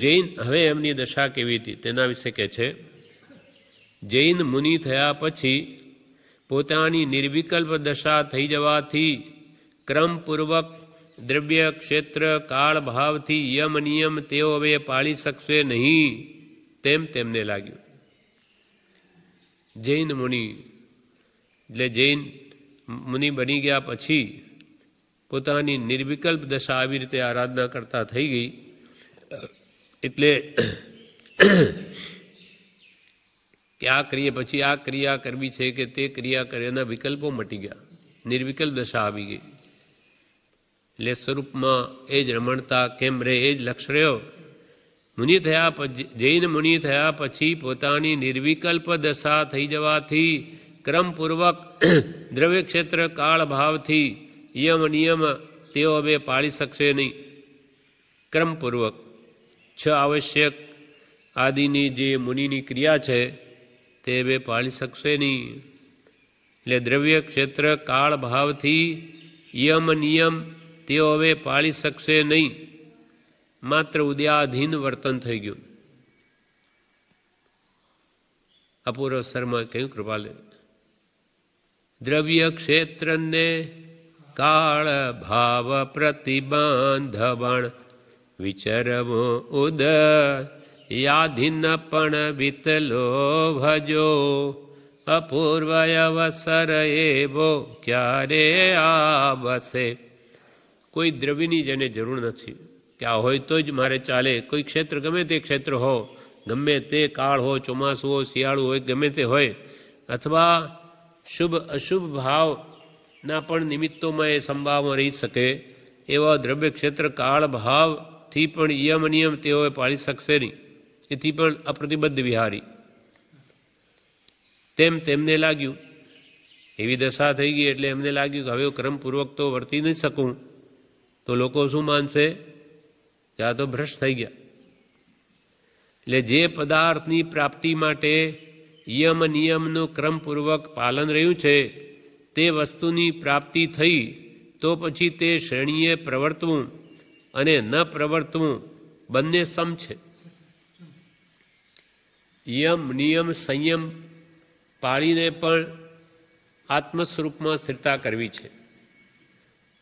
જૈન, હવે એમની દશા કેવી હતી તેના વિશે કહે છે. જૈન મુનિ થયા પછી પોતાની નિર્વિકલ્પ દશા થઈ જવાથી ક્રમપૂર્વક દ્રવ્ય, ક્ષેત્ર, કાળ ભાવથી યમ નિયમ તેઓ હવે પાળી શકશે નહીં તેમ તેમને લાગ્યું. જૈન મુનિ એટલે જૈન મુનિ બની ગયા પછી પોતાની નિર્વિકલ્પ દશા આવી રીતે આરાધના કરતા થઈ ગઈ. એટલે કે આ કરીએ પછી આ ક્રિયા કરવી છે કે તે ક્રિયા કરે, એના વિકલ્પો મટી ગયા, નિર્વિકલ્પ દશા આવી ગઈ. એટલે સ્વરૂપમાં એ જ રમણતા કેમ રહે એ જ લક્ષ રહ્યો. જૈન મુનિ થયા પછી પોતાની નિર્વિકલ્પ દશા થઈ જવાથી ક્રમપૂર્વક દ્રવ્ય ક્ષેત્ર કાળ ભાવથી યમ નિયમ તેઓ હવે પાળી શકશે નહીં. ક્રમપૂર્વક 6 આવશ્યક આદિની જે મુનિની ક્રિયા છે તે હવે પાળી શકશે નહીં. એટલે દ્રવ્ય ક્ષેત્ર કાળ ભાવથી યમ નિયમ તેઓ હવે પાળી શકશે નહીં. માત્ર ઉદ્યાધીન વર્તન થઈ ગયું. અપૂર્વ શર્મા કહ્યું કૃપાલે, દ્રવ્ય ક્ષેત્રને કાળ ભાવ પ્રતિબંધવણ વિચરવો ઉદ યાધીન પણ વિતલો ભજો અપૂર્વ અવસર એવો ક્યારે આવશે. કોઈ દ્રવ્યની જેને જરૂર નથી કે આ હોય તો જ મારે ચાલે. કોઈ ક્ષેત્ર ગમે તે ક્ષેત્ર હો, ગમે તે કાળ હો, ચોમાસું હો, શિયાળું હોય, ગમે તે હોય, અથવા શુભ અશુભ ભાવના પણ નિમિત્તોમાં એ સંભાવમાં રહી શકે એવા દ્રવ્ય ક્ષેત્ર કાળ ભાવથી પણ યમ નિયમ તેઓએ પાળી શકશે નહીં. એથી પણ અપ્રતિબદ્ધ વિહારી. તેમ તેમને લાગ્યું, એવી દશા થઈ ગઈ એટલે એમને લાગ્યું કે હવે ક્રમપૂર્વક તો વર્તી નહીં શકું, તો લોકો શું માનશે કે આ તો ભ્રષ્ટ થઈ ગયા. એટલે જે પદાર્થની પ્રાપ્તિ માટે યમ નિયમનું ક્રમપૂર્વક પાલન રહ્યું છે તે વસ્તુની પ્રાપ્તિ થઈ તો પછી તે શ્રેણીએ પ્રવર્તવું અને ન પ્રવર્તવું બંને સમ છે. યમ નિયમ સંયમ પાળીને પણ આત્મ સ્વરૂપમાં સ્થિરતા કરવી છે.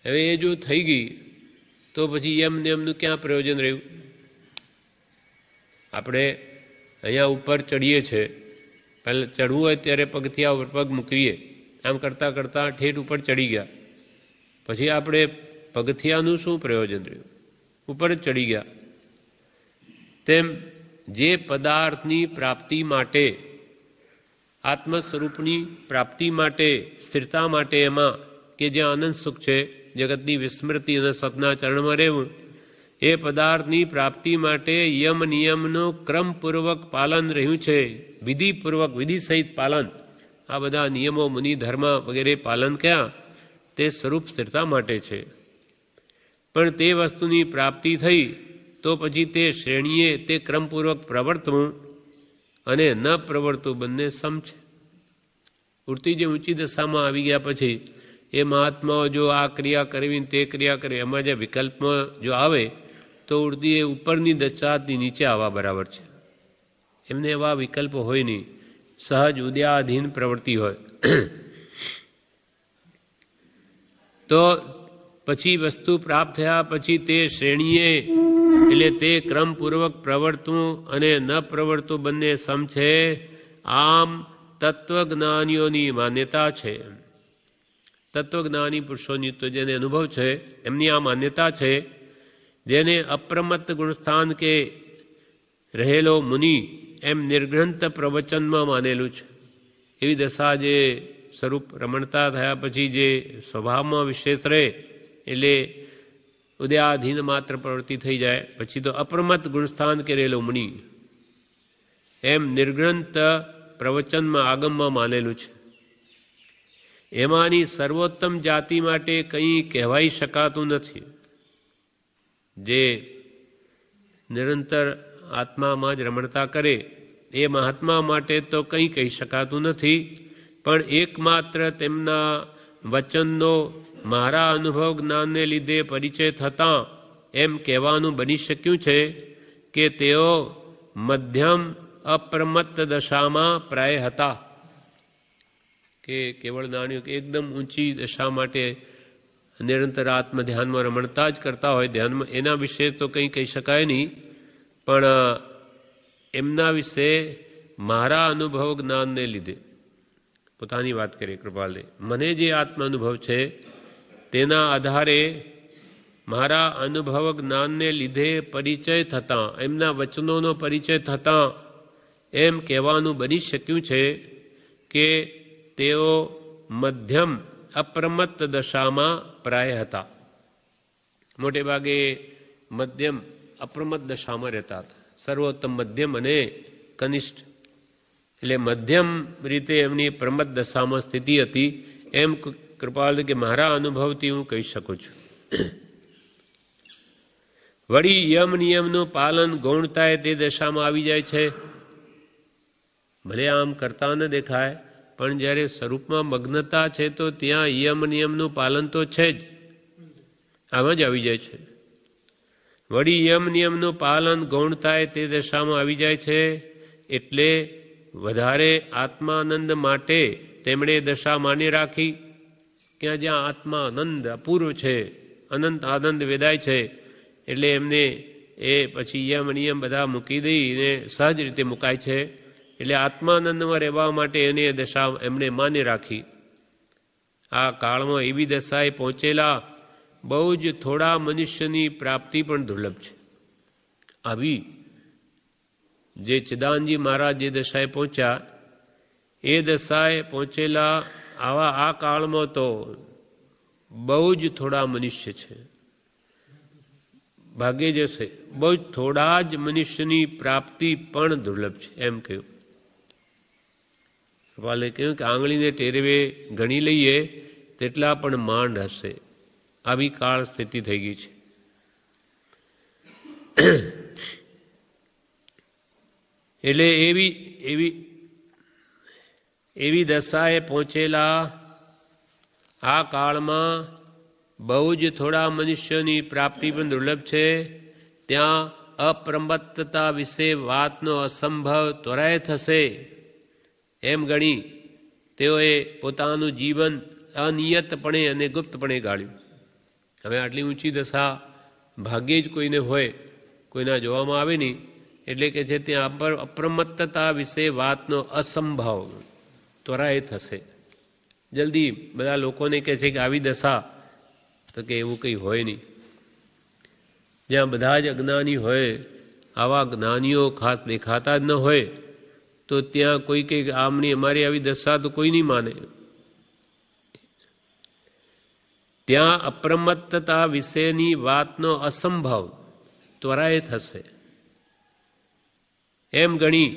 હવે એ જો થઈ ગઈ તો પછી યમ નિયમનું ક્યાં પ્રયોજન રહ્યું? આપણે અહીંયા ઉપર ચડીએ છીએ, પહેલાં ચડવું હોય ત્યારે પગથિયા ઉપર પગ મૂકીએ, આમ કરતાં કરતાં ઠેઠ ઉપર ચડી ગયા, પછી આપણે પગથિયાનું શું પ્રયોજન રહ્યું? ઉપર જ ચડી ગયા. તેમ જે પદાર્થની પ્રાપ્તિ માટે, આત્મ સ્વરૂપની પ્રાપ્તિ માટે, સ્થિરતા માટે, એમાં કે જ્યાં આનંદ સુખ છે, જગતની વિસ્મૃતિ અને સતના ચરણમાં રહેવું, એ પદાર્થની પ્રાપ્તિ માટે યમ નિયમનું ક્રમપૂર્વક પાલન રહ્યું છે. વિધિપૂર્વક, વિધિ સહિત પાલન. આ બધા નિયમો, મુનિ ધર્મ વગેરે પાલન ક્યાં? તે સ્વરૂપ સ્થિરતા માટે છે. પણ તે વસ્તુની પ્રાપ્તિ થઈ તો પછી તે શ્રેણીએ તે ક્રમપૂર્વક પ્રવર્તવું અને ન પ્રવર્તવું બંને સમ છે. ઉડતી જે ઊંચી દશામાં આવી ગયા પછી એ મહાત્માઓ જો આ ક્રિયા કરવી તે ક્રિયા કરવી, એમાં જે વિકલ્પમાં જો આવે તો ઉડતી એ ઉપરની દશાથી નીચે આવવા બરાબર છે. એમને એવા વિકલ્પો હોય નહીં, સહજ ઉદ્યાધીન પ્રવૃત્તિ હોય. તો પછી વસ્તુ પ્રાપ્ત થયા પછી તે શ્રેણીએ, એટલે તે ક્રમપૂર્વક પ્રવર્તવું અને ન પ્રવર્તવું બંને સમ છે. આમ તત્વજ્ઞાનીઓની માન્યતા છે. તત્વજ્ઞાની પુરુષોની તો જેને અનુભવ છે એમની આ માન્યતા છે, જેને અપ્રમત્ત ગુણસ્થાન કે રહેલો મુનિ એમ નિર્ગ્રંથ પ્રવચનમાં માનેલું છે. એવી દશા જે સ્વરૂપ રમણતા થયા પછી જે સ્વભાવમાં વિશેષ રહે, એટલે ઉદયાધીન માત્ર પ્રવૃત્તિ થઈ જાય, પછી તો અપ્રમત્ત ગુણસ્થાન કે રહેલો મુનિ એમ નિર્ગ્રંથ પ્રવચનમાં આગમમાં માનેલું છે. એમાંની સર્વોત્તમ જાતિ માટે કંઈ કહેવાઈ શકાતું નથી. જે નિરંતર આત્મામાં જ રમણતા કરે એ મહાત્મા માટે તો કંઈ કહી શકાતું નથી. પણ એકમાત્ર તેમના વચનનો મારા અનુભવ જ્ઞાનને લીધે પરિચય થતાં એમ કહેવાનું બની શક્યું છે કે તેઓ મધ્યમ અપ્રમત્ત દશામાં પ્રાય હતા. કે કેવળ નાની એકદમ ઊંચી દશા માટે નિરંતર આત્મ ધ્યાનમાં રમણતા જ કરતા હોય, ધ્યાનમાં એના વિશે તો કંઈ કહી શકાય નહીં. પણ એમના વિશે મારા અનુભવ જ્ઞાનને લીધે, પોતાની વાત કરીએ કૃપાલે, મને જે આત્મ અનુભવ છે તેના આધારે મારા અનુભવ જ્ઞાનને લીધે પરિચય થતાં, એમના વચનોનો પરિચય થતાં એમ કહેવાનું બની શક્યું છે કે તેઓ મધ્યમ અપ્રમત્ત દશામાં પ્રાય હતા. મોટે ભાગે મધ્યમ અપ્રમત્ત દશામાં રહેતા હતા. સર્વોત્તમ મધ્યમ અને કનિષ્ઠ એટલે મધ્યમ રીતે એમની પ્રમદ દશામાં સ્થિતિ હતી એમ કૃપાલ કે મારા અનુભવથી હું કહી શકું છું. વળી યમ નિયમનું પાલન ગૌણતાએ તે દશામાં આવી જાય છે. ભલે આમ કરતા ન દેખાય, પણ જ્યારે સ્વરૂપમાં મગ્નતા છે તો ત્યાં યમ નિયમનું પાલન તો છે જ, આમાં જ આવી જાય છે. વળી યમ નિયમનું પાલન ગૌણતાએ તે દશામાં આવી જાય છે. એટલે વધારે આત્માનંદ માટે તેમણે દશા માની રાખી કે જ્યાં આત્મા આનંદ અપૂર્વ છે, અનંત આનંદ વેદાય છે, એટલે એમને એ પછી યમ નિયમ બધા મૂકી દઈને સહજ રીતે મુકાય છે. એટલે આત્માનંદમાં રહેવા માટે એની દશા એમણે માની રાખી. આ કાળમાં એવી દશાએ પહોંચેલા બહુ જ થોડા મનુષ્યની પ્રાપ્તિ પણ દુર્લભ છે. આવી જે ચિદાનજી મહારાજ જે દશાએ પહોંચ્યા એ દશાએ પહોંચેલા આવા આ કાળમાં તો બહુ જ થોડા મનુષ્ય છે. ભાગ્યે જશે, બહુ જ થોડા જ મનુષ્યની પ્રાપ્તિ પણ દુર્લભ છે એમ કહ્યું. કૃપાલે કહ્યું કે આંગળીને ટેરવે ગણી લઈએ તેટલા પણ માંડ હશે. આવી કાળ સ્થિતિ થઈ ગઈ છે. એટલે એવી દશાએ પહોંચેલા આ કાળમાં બહુ જ થોડા મનુષ્યોની પ્રાપ્તિ પણ દુર્લભ છે. ત્યાં અપ્રમત્તતા વિશે વાતનો અસંભવ ત્વરાએ થશે એમ ગણી તેઓએ પોતાનું જીવન અનિયતપણે અને ગુપ્તપણે ગાળ્યું. હવે આટલી ઊંચી દશા ભાગ્યે જ કોઈને હોય, કોઈના જોવામાં આવે નહીં. એટલે કે છે ત્યાં અપ્રમત્તતા વિશે વાતનો અસંભવ ત્વરાએ થશે. જલ્દી બધા લોકોને કહે છે કે આવી દશા, તો કે એવું કંઈ હોય નહીં. જ્યાં બધા જ અજ્ઞાની હોય, આવા જ્ઞાનીઓ ખાસ દેખાતા જ ન હોય, તો ત્યાં કોઈ કંઈક આમની અમારી આવી દશા તો કોઈ નહીં માને. ત્યાં અપ્રમત્તતા વિશેની વાતનો અસંભવ ત્વરાએ થશે એમ ગણી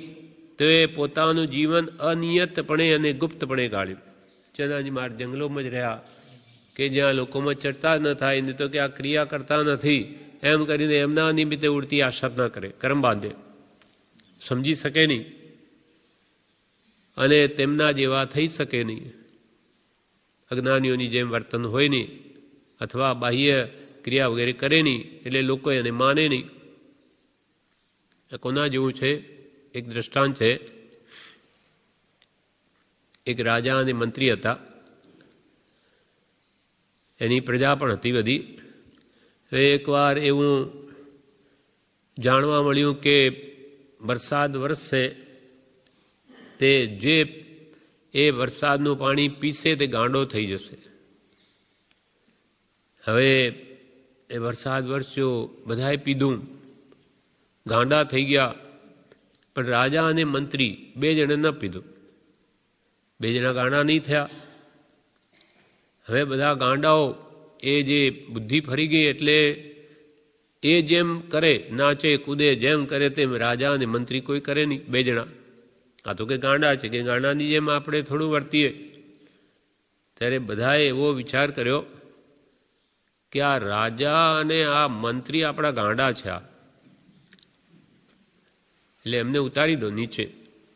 તેઓએ પોતાનું જીવન અનિયતપણે અને ગુપ્તપણે ગાળ્યું. ચંદાજી મહારાજ જંગલોમાં જ રહ્યા કે જ્યાં લોકોમાં ચર્ચા ન થાય, નહીં તો કે આ ક્રિયા કરતા નથી એમ કરીને એમના નિમિત્તે ઉડતી આશા ન કરે, કર્મ બાંધે, સમજી શકે નહીં અને તેમના જેવા થઈ શકે નહીં. અજ્ઞાનીઓની જેમ વર્તન હોય નહીં, અથવા બાહ્ય ક્રિયા વગેરે કરે નહીં, એટલે લોકો એને માને નહીં. કોના જેવું છે? એક દ્રષ્ટાંત છે. એક રાજા અને મંત્રી હતા. એની પ્રજા પણ હતી બધી. એકવાર એવું જાણવા મળ્યું કે વરસાદ વરસશે, તે જે એ વરસાદનું પાણી પીશે તે ગાંડો થઈ જશે. હવે એ વરસાદ વરસ્યો, બધાએ પીધું, ગાંડા થઈ ગયા. પણ રાજા અને મંત્રી બે જણે ન પીધું. બે જણા ગાંડા નહીં થયા. હવે બધા ગાંડાઓ એ જે બુદ્ધિ ફરી ગઈ એટલે એ જેમ કરે, નાચે કૂદે, જેમ કરે તેમ રાજા અને મંત્રી કોઈ કરે નહીં. બે જણા આ તો કે ગાંડા છે, કે ગાંડાની જેમ આપણે થોડું વર્તીએ. ત્યારે બધાએ એવો વિચાર કર્યો કે આ રાજા અને આ મંત્રી આપણા ગાંડા છે. એટલે એમને ઉતારી દો નીચે,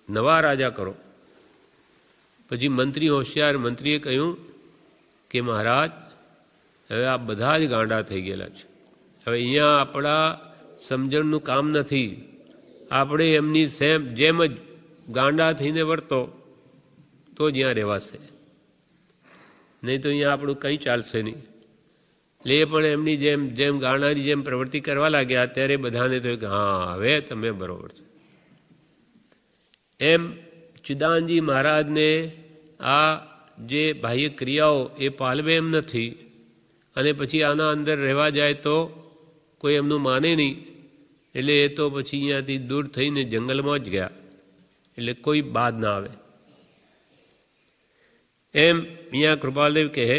નવા રાજા કરો. પછી મંત્રી હોશિયાર મંત્રીએ કહ્યું કે મહારાજ, હવે આ બધા જ ગાંડા થઈ ગયેલા છે. હવે અહીંયા આપણા સમજણનું કામ નથી. આપણે એમની જેમ જ ગાંડા થઈને વર્તો તો જ્યાં રહેવાશે, નહીં તો અહીંયા આપણું કંઈ ચાલશે નહીં. એટલે એ પણ એમની જેમ ગાંડાની જેમ પ્રવૃત્તિ કરવા લાગ્યા. ત્યારે બધાને થયું કે હા, હવે તમે બરોબર છો. એમ ચિદાનજી મહારાજને આ જે બાહ્ય ક્રિયાઓ એ પાલવે એમ નથી, અને પછી આના અંદર રહેવા જાય તો કોઈ એમનું માને નહીં. એટલે એ તો પછી અહીંયાથી દૂર થઈને જંગલમાં જ ગયા, એટલે કોઈ બાદ ના આવે. એમ અહીંયા કૃપાલદેવ કહે,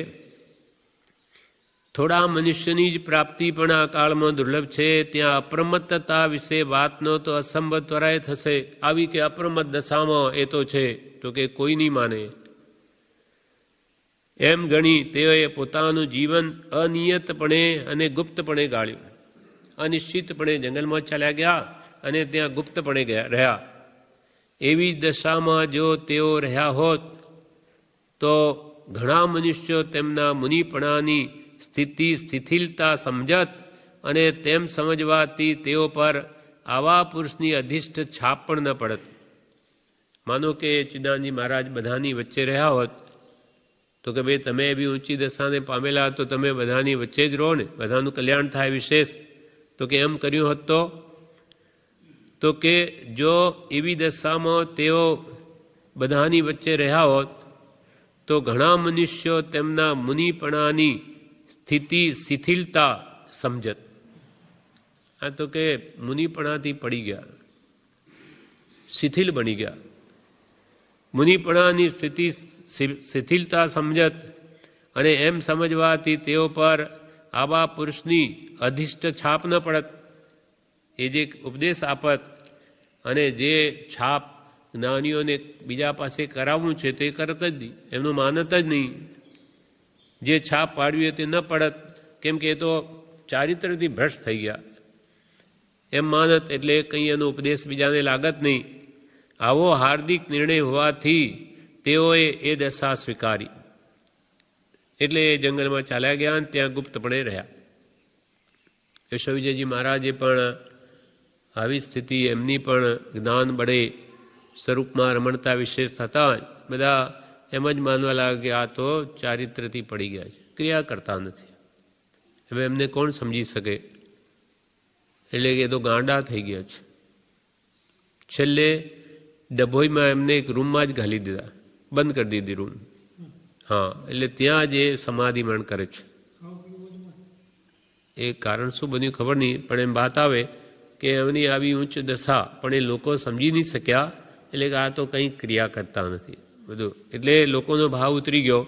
થોડા મનુષ્યની જ પ્રાપ્તિ પણ આ કાળમાં દુર્લભ છે. ત્યાં અપ્રમત્તતા વિશે વાતનો તો અસંભવ ત્વરાય થશે. આવી કે અપ્રમત્ત દશામાં એ તો છે, તો કે કોઈ નહીં માને. એમ ગણી તેઓએ પોતાનું જીવન અનિયતપણે અને ગુપ્તપણે ગાળ્યું. અનિશ્ચિતપણે જંગલમાં ચાલ્યા ગયા અને ત્યાં ગુપ્તપણે રહ્યા. એવી જ દશામાં જો તેઓ રહ્યા હોત તો ઘણા મનુષ્યો તેમના મુનિપણાની સ્થિતિ સ્થિતિલતા સમજત અને તેમ સમજવાથી તેઓ પર આવા પુરુષની અધિષ્ઠ છાપ પણ ન પડત. માનો કે ચિદાનજી મહારાજ બધાની વચ્ચે રહ્યા હોત તો કે ભાઈ તમે બી ઊંચી દશાને પામેલા તો તમે બધાની વચ્ચે જ રહો ને, બધાનું કલ્યાણ થાય વિશેષ. તો કે એમ કર્યું હોત તો કે જો એવી દશામાં તેઓ બધાની વચ્ચે રહ્યા હોત તો ઘણા મનુષ્યો તેમના મુનિપણાની સ્થિતિ શિથિલતા સમજત. આ તો કે મુનિપણાથી પડી ગયા, શિથિલ બની ગયા. મુનિપણાની સ્થિતિ શિથિલતા સમજત અને એમ સમજવાથી તેઓ પર આવા પુરુષની અધિષ્ઠ છાપ ન પડત. એ જે ઉપદેશ આપત અને જે છાપ જ્ઞાનીઓને બીજા પાસે કરાવવું છે તે કરત જ નહીં, એમનું માનત જ નહીં. જે છાપ પાડવી તે ન પડત, કેમ કે એ તો ચારિત્રથી ભ્રષ્ટ થઈ ગયા. એમ માનત એટલે કંઈ એનો ઉપદેશ બીજાને લાગત નહીં. આવો હાર્દિક નિર્ણય હોવાથી તેઓએ એ દશા સ્વીકારી. એટલે એ જંગલમાં ચાલ્યા ગયા અને ત્યાં ગુપ્તપણે રહ્યા. કેશવ વિજયજી મહારાજે પણ આવી સ્થિતિ એમની પણ જ્ઞાન બળે સ્વરૂપમાં રમણતા વિશેષ થતા બધા એમ જ માનવા લાગે કે આ તો ચારિત્રથી પડી ગયા છે, ક્રિયા કરતા નથી. હવે એમને કોણ સમજી શકે? એટલે કે એ તો ગાંડા થઈ ગયા છે. છેલ્લે ડભોઈમાં એમને એક રૂમમાં જ ઘાલી દીધા, બંધ કરી દીધી રૂમ. હા, એટલે ત્યાં જ એ સમાધિમરણ કરે છે. એ કારણ શું બન્યું ખબર નહીં, પણ એમ વાત આવે કે એમની આવી ઉચ્ચ દશા પણ એ લોકો સમજી નહીં શક્યા. એટલે કે આ તો કંઈ ક્રિયા કરતા નથી બધું. એટલે લોકોનો ભાવ ઉતરી ગયો.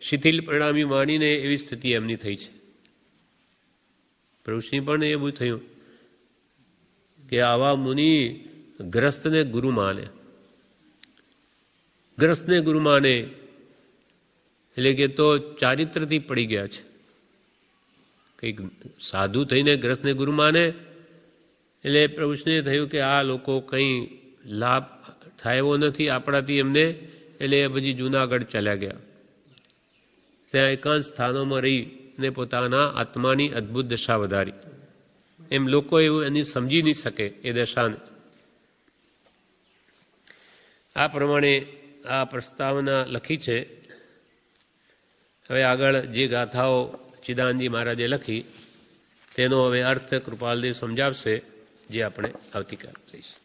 શિથિલ પરિણામી માનીને એવી સ્થિતિ એમની થઈ છે. પ્રભુશ્રી પણ એવું થયું કે આવા મુનિ ગ્રસ્તને ગુરુ માને. ગ્રસ્તને ગુરુ માને એટલે કે તો ચારિત્રથી પડી ગયા છે. કંઈક સાધુ થઈને ગ્રસ્તને ગુરુ માને એટલે પ્રભુશ્રીને થયું કે આ લોકો કંઈ લાભ થાય એવો નથી આપણાથી એમને. એટલે એ પછી જૂનાગઢ ચાલ્યા ગયા. ત્યાં એકાંત સ્થાનોમાં રહી અને પોતાના આત્માની અદ્ભુત દશા વધારી. એમ લોકો એવું એની સમજી નહીં શકે એ દશાને. આ પ્રમાણે આ પ્રસ્તાવના લખી છે. હવે આગળ જે ગાથાઓ ચિદાનજી મહારાજે લખી તેનો હવે અર્થ કૃપાલદેવ સમજાવશે, જે આપણે આવતીકાલે લઈશું.